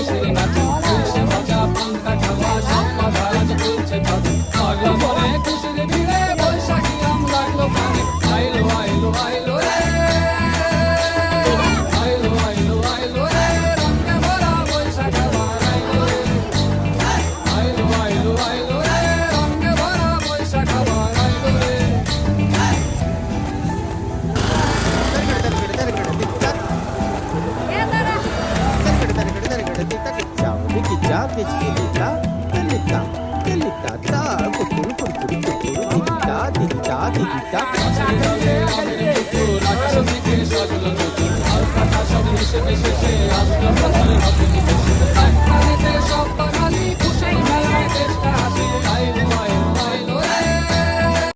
শিরে নাচে খুশি মজা পান্তা খাওয়া সব মজা আজ চলছে তাদের পাগল মনে খুশির ভিড়ে বৈশাখী আম লাগলো কানে আইলো আইলো আইলো রে আইলো আইলো আইলো রে রঙে ভরা বৈশাখ আবার আইলো রে আইলো আইলো আইলো রে রঙে ভরা বৈশাখ আবার আইলো রে আকাশ থেকে সাজলো নতুন আর কথা সব মিশে মিশে আসলো প্রথমে